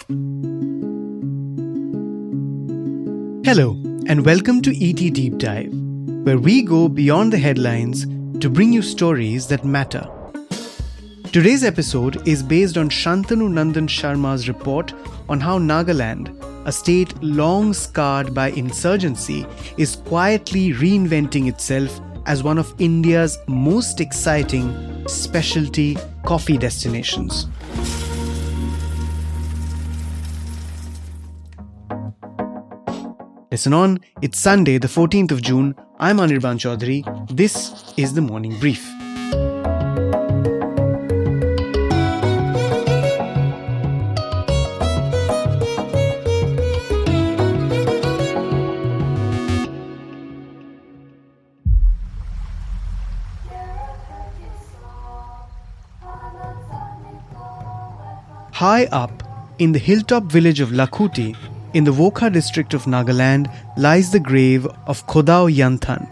Hello, and welcome to ET Deep Dive, where we go beyond the headlines to bring you stories that matter. Today's episode is based on Shantanu Nandan Sharma's report on how Nagaland, a state long scarred by insurgency, is quietly reinventing itself as one of India's most exciting specialty coffee destinations. Listen on, it's Sunday, the 14th of June. I'm Anirban Chowdhury. This is the Morning Brief. High up in the hilltop village of Lakhuti, in the Wokha district of Nagaland, lies the grave of Khodao Yanthan,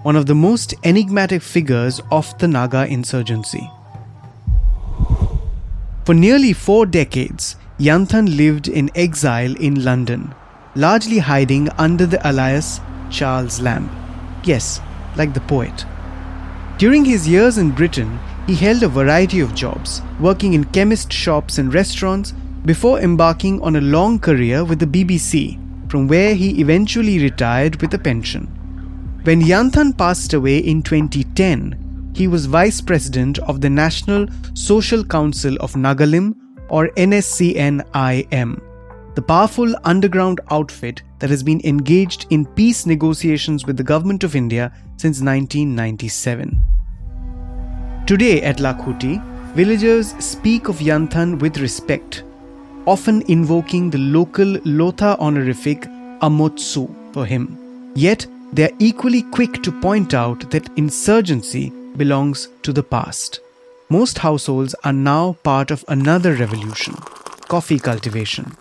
one of the most enigmatic figures of the Naga insurgency. For nearly 4 decades, Yanthan lived in exile in London, largely hiding under the alias Charles Lamb. Yes, like the poet. During his years in Britain, he held a variety of jobs, working in chemist shops and restaurants, before embarking on a long career with the BBC, from where he eventually retired with a pension. When Yanthan passed away in 2010, he was Vice President of the National Social Council of Nagalim, or NSCNIM, the powerful underground outfit that has been engaged in peace negotiations with the Government of India since 1997. Today at Lakhuti, villagers speak of Yanthan with respect, often invoking the local Lotha honorific Amotsu for him. Yet, they are equally quick to point out that insurgency belongs to the past. Most households are now part of another revolution, coffee cultivation.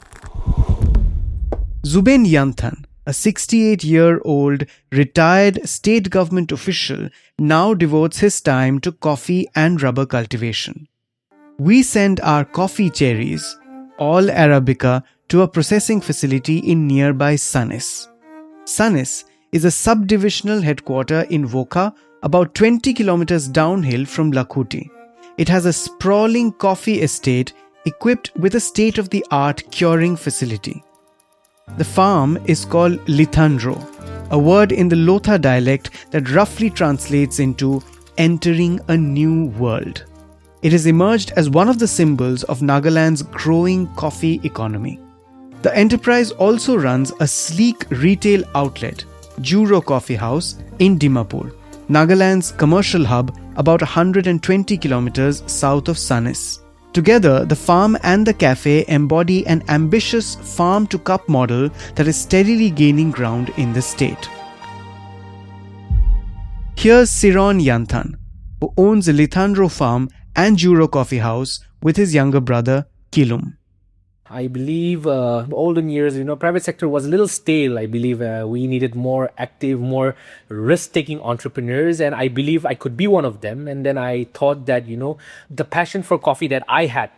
Zubain Yanthan, a 68-year-old retired state government official, now devotes his time to coffee and rubber cultivation. We send our coffee cherries, all arabica, to a processing facility in nearby Sanis. Sanis is a subdivisional headquarter in Wokha, about 20 kilometers downhill from Lakhuti. It has a sprawling coffee estate equipped with a state-of-the-art curing facility. The farm is called Lithandro, a word in the Lotha dialect that roughly translates into entering a new world. It has emerged as one of the symbols of Nagaland's growing coffee economy. The enterprise also runs a sleek retail outlet, Juro Coffee House, in Dimapur, Nagaland's commercial hub about 120 kilometers south of Sanis. Together, the farm and the cafe embody an ambitious farm-to-cup model that is steadily gaining ground in the state. Here's Siron Yanthan, who owns a Lithandro farm and Juro Coffee House with his younger brother, Kilum. I believe olden years, private sector was a little stale. I believe we needed more active, more risk-taking entrepreneurs, and I believe I could be one of them. And then I thought that, the passion for coffee that I had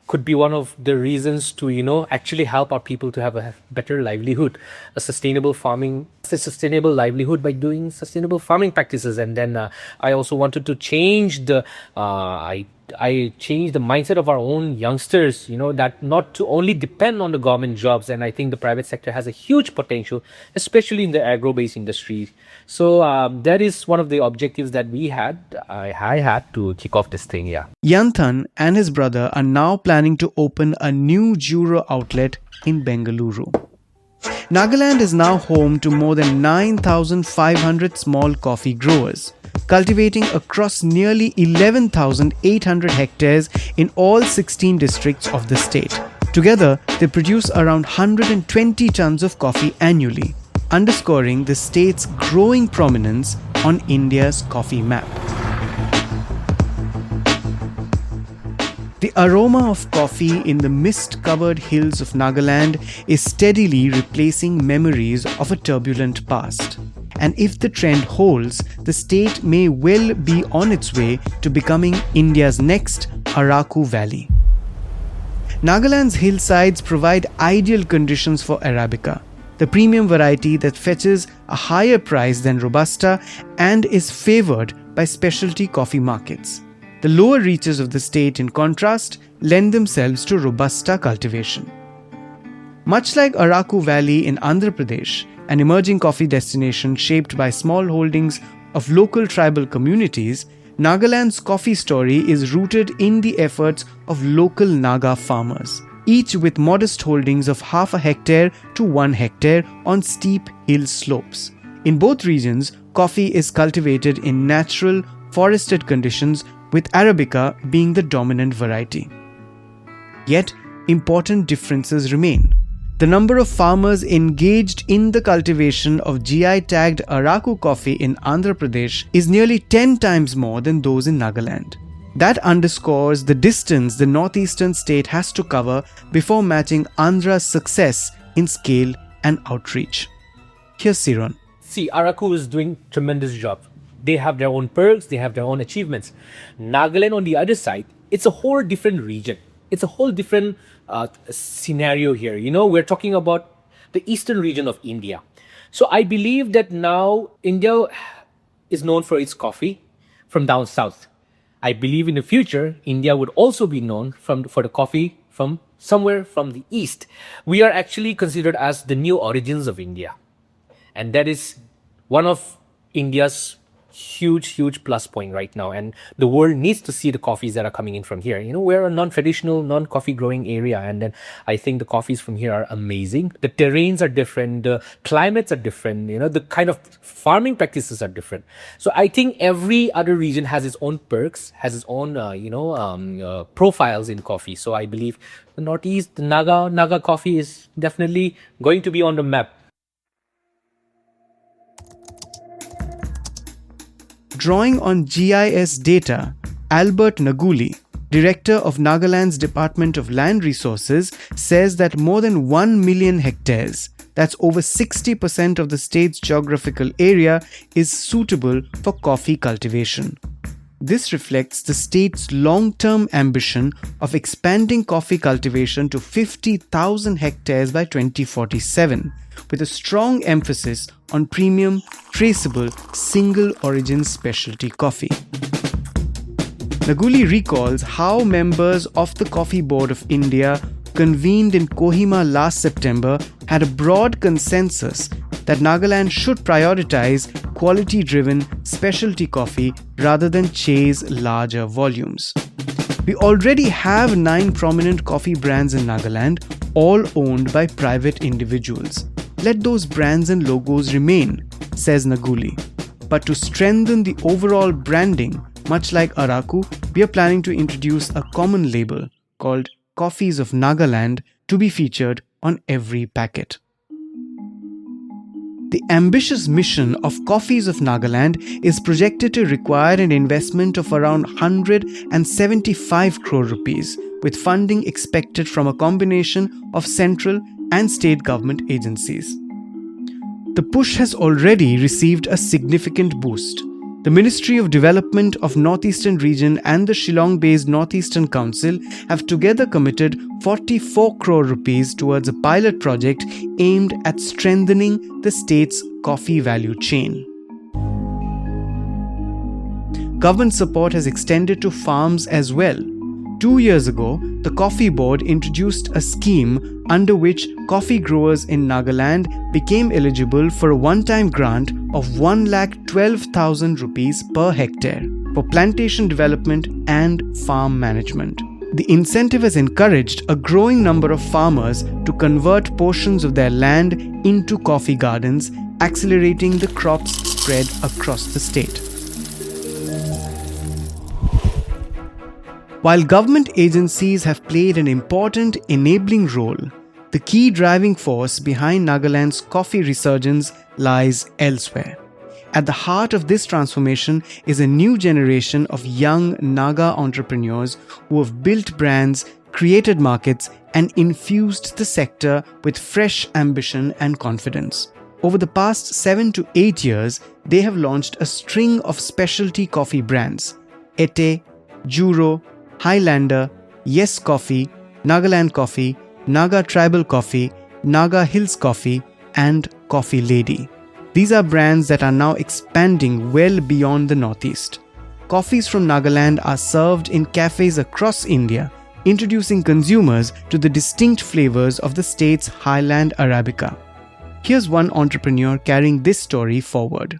could be one of the reasons to, actually help our people to have a better livelihood, a sustainable livelihood by doing sustainable farming practices. And then I also wanted to change I changed the mindset of our own youngsters, that not to only depend on the government jobs. And I think the private sector has a huge potential, especially in the agro-based industry. So that is one of the objectives that I had to kick off this thing, yeah. Yanthan and his brother are now planning to open a new Juro outlet in Bengaluru. Nagaland is now home to more than 9,500 small coffee growers, cultivating across nearly 11,800 hectares in all 16 districts of the state. Together, they produce around 120 tons of coffee annually, underscoring the state's growing prominence on India's coffee map. The aroma of coffee in the mist-covered hills of Nagaland is steadily replacing memories of a turbulent past. And if the trend holds, the state may well be on its way to becoming India's next Araku Valley. Nagaland's hillsides provide ideal conditions for arabica, the premium variety that fetches a higher price than robusta and is favored by specialty coffee markets. The lower reaches of the state, in contrast, lend themselves to robusta cultivation. Much like Araku Valley in Andhra Pradesh, an emerging coffee destination shaped by small holdings of local tribal communities, Nagaland's coffee story is rooted in the efforts of local Naga farmers, each with modest holdings of half a hectare to 1 hectare on steep hill slopes. In both regions, coffee is cultivated in natural, forested conditions, with arabica being the dominant variety. Yet, important differences remain. The number of farmers engaged in the cultivation of GI-tagged Araku coffee in Andhra Pradesh is nearly 10 times more than those in Nagaland. That underscores the distance the northeastern state has to cover before matching Andhra's success in scale and outreach. Here's Siron. See, Araku is doing tremendous job. They have their own perks, they have their own achievements. Nagaland, on the other side, it's a whole different region. It's a whole different scenario here. You know, we're talking about the eastern region of India. So I believe that now India is known for its coffee from down south. I believe in the future, India would also be known for the coffee from somewhere from the east. We are actually considered as the new origins of India. And that is one of India's huge plus point right now, and the world needs to see the coffees that are coming in from here. You know, we're a non-traditional, non-coffee growing area, and then I think the coffees from here are amazing. The terrains are different, the climates are different, you know, the kind of farming practices are different. So I think every other region has its own perks, has its own profiles in coffee. So I believe the northeast, the Naga coffee is definitely going to be on the map. Drawing on GIS data, Albert Naguli, director of Nagaland's Department of Land Resources, says that more than 1 million hectares, that's over 60% of the state's geographical area, is suitable for coffee cultivation. This reflects the state's long-term ambition of expanding coffee cultivation to 50,000 hectares by 2047, with a strong emphasis on premium, traceable, single-origin specialty coffee. Naguli recalls how members of the Coffee Board of India, convened in Kohima last September, had a broad consensus that Nagaland should prioritize quality-driven specialty coffee rather than chase larger volumes. We already have 9 prominent coffee brands in Nagaland, all owned by private individuals. Let those brands and logos remain, says Naguli. But to strengthen the overall branding, much like Araku, we are planning to introduce a common label called Coffees of Nagaland to be featured on every packet. The ambitious mission of Coffees of Nagaland is projected to require an investment of around 175 crore rupees, with funding expected from a combination of central and state government agencies. The push has already received a significant boost. The Ministry of Development of Northeastern Region and the Shillong-based Northeastern Council have together committed 44 crore rupees towards a pilot project aimed at strengthening the state's coffee value chain. Government support has extended to farms as well. 2 years ago, the Coffee Board introduced a scheme under which coffee growers in Nagaland became eligible for a one-time grant of 1,12,000 rupees per hectare for plantation development and farm management. The incentive has encouraged a growing number of farmers to convert portions of their land into coffee gardens, accelerating the crop's spread across the state. While government agencies have played an important enabling role, the key driving force behind Nagaland's coffee resurgence lies elsewhere. At the heart of this transformation is a new generation of young Naga entrepreneurs who have built brands, created markets, and infused the sector with fresh ambition and confidence. Over the past 7 to 8 years, they have launched a string of specialty coffee brands: Ete, Juro, Highlander, Yes Coffee, Nagaland Coffee, Naga Tribal Coffee, Naga Hills Coffee, and Coffee Lady. These are brands that are now expanding well beyond the Northeast. Coffees from Nagaland are served in cafes across India, introducing consumers to the distinct flavors of the state's highland arabica. Here's one entrepreneur carrying this story forward.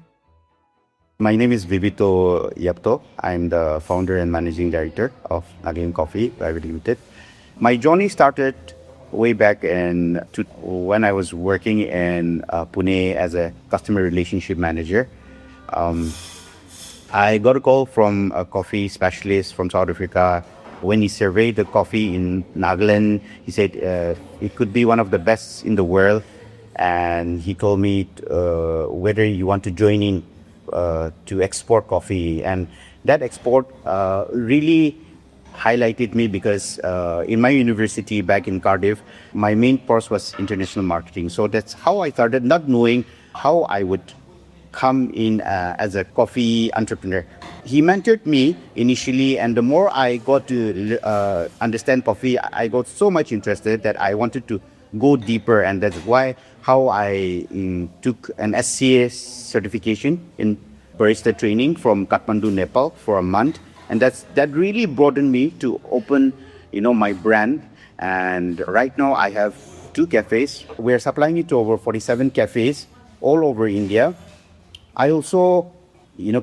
My name is Vivito Yapto. I'm the founder and managing director of Nagaland Coffee Private Limited. My journey started way back when I was working in Pune as a customer relationship manager. I got a call from a coffee specialist from South Africa. When he surveyed the coffee in Nagaland, he said it could be one of the best in the world. And he told me whether you want to join in to export coffee. And that export really highlighted me because in my university back in Cardiff, my main course was international marketing. So that's how I started, not knowing how I would come in as a coffee entrepreneur. He mentored me initially, and the more I got to understand coffee, I got so much interested that I wanted to go deeper, and that's how I took an SCA certification in barista training from Kathmandu, Nepal for a month, and that really broadened me to open, my brand. And right now I have 2 cafes. We're supplying it to over 47 cafes all over India. I also,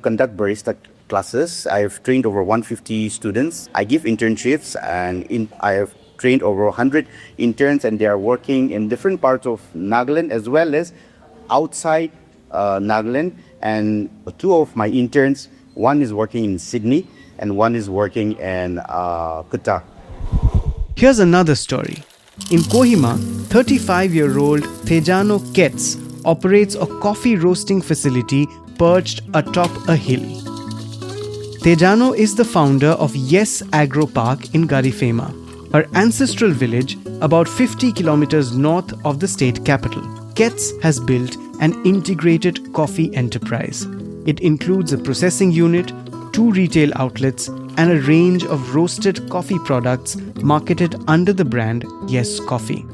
conduct barista classes. I have trained over 150 students. I give internships, and I have trained over 100 interns, and they are working in different parts of Nagaland as well as outside Nagaland. And 2 of my interns, one is working in Sydney and one is working in Qatar. Here's another story. In Kohima, 35-year-old Tejano Ketz operates a coffee roasting facility perched atop a hill. Tejano is the founder of Yes Agro Park in Garifema, her ancestral village about 50 kilometers north of the state capital. Ketz has built an integrated coffee enterprise. It includes a processing unit, 2 retail outlets, and a range of roasted coffee products marketed under the brand Yes Coffee.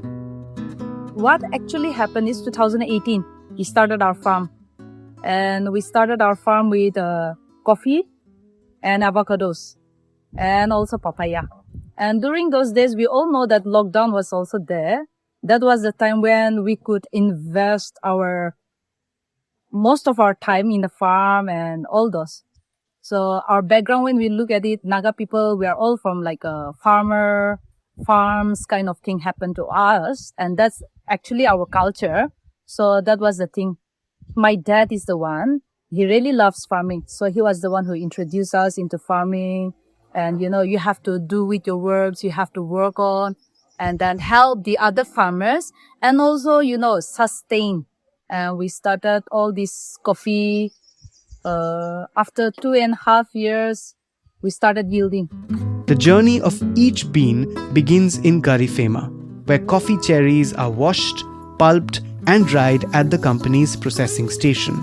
What actually happened is 2018, we started our farm. And we started our farm with coffee and avocados and also papaya. And during those days, we all know that lockdown was also there. That was the time when we could invest most of our time in the farm and all those. So our background, when we look at it, Naga people, we are all from like a farms kind of thing happened to us. And that's actually our culture. So that was the thing. My dad is the one, he really loves farming. So he was the one who introduced us into farming. And, you have to do with your works, you have to work on, and then help the other farmers and also, sustain. And we started all this coffee. After 2.5 years, we started yielding. The journey of each bean begins in Garifema, where coffee cherries are washed, pulped, and dried at the company's processing station.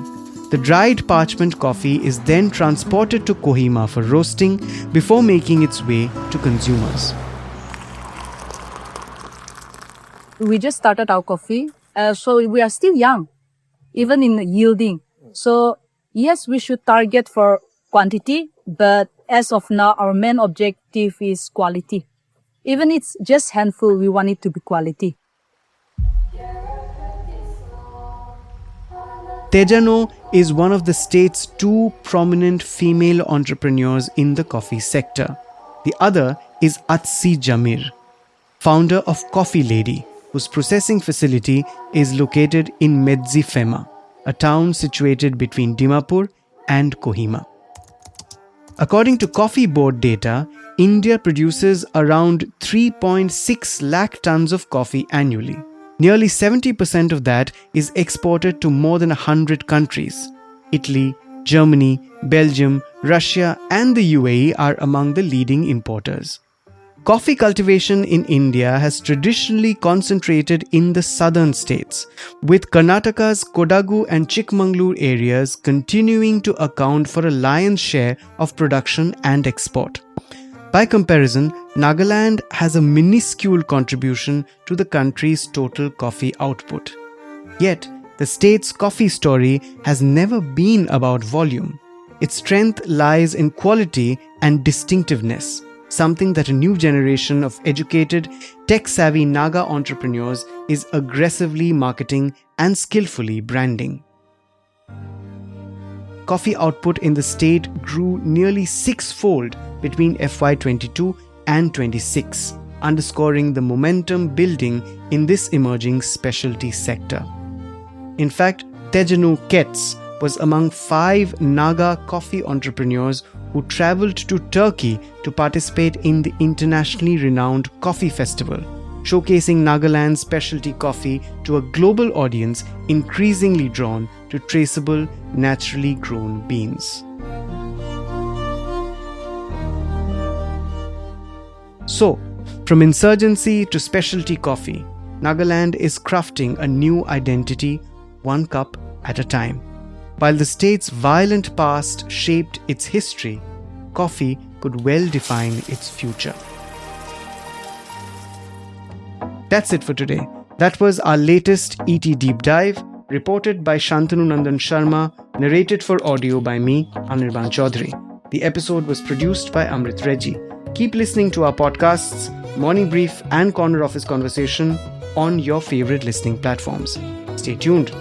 The dried parchment coffee is then transported to Kohima for roasting before making its way to consumers. We just started our coffee, so we are still young, even in yielding. So yes, we should target for quantity, but as of now, our main objective is quality. Even it's just handful, we want it to be quality. Tejano is one of the state's 2 prominent female entrepreneurs in the coffee sector. The other is Atsi Jamir, founder of Coffee Lady, whose processing facility is located in Medzifema, a town situated between Dimapur and Kohima. According to Coffee Board data, India produces around 3.6 lakh tons of coffee annually. Nearly 70% of that is exported to more than 100 countries. Italy, Germany, Belgium, Russia, and the UAE are among the leading importers. Coffee cultivation in India has traditionally concentrated in the southern states, with Karnataka's Kodagu and Chikmagalur areas continuing to account for a lion's share of production and export. By comparison, Nagaland has a minuscule contribution to the country's total coffee output. Yet, the state's coffee story has never been about volume. Its strength lies in quality and distinctiveness, something that a new generation of educated, tech-savvy Naga entrepreneurs is aggressively marketing and skillfully branding. Coffee output in the state grew nearly six-fold between FY22 and 26, underscoring the momentum building in this emerging specialty sector. In fact, Tejanu Ketz was among 5 Naga coffee entrepreneurs who travelled to Turkey to participate in the internationally renowned coffee festival, showcasing Nagaland's specialty coffee to a global audience increasingly drawn to traceable, naturally grown beans. So, from insurgency to specialty coffee, Nagaland is crafting a new identity, one cup at a time. While the state's violent past shaped its history, coffee could well define its future. That's it for today. That was our latest ET Deep Dive, reported by Shantanu Nandan Sharma, narrated for audio by me, Anirban Chowdhury. The episode was produced by Amrit Reggie. Keep listening to our podcasts, Morning Brief and Corner Office Conversation on your favorite listening platforms. Stay tuned.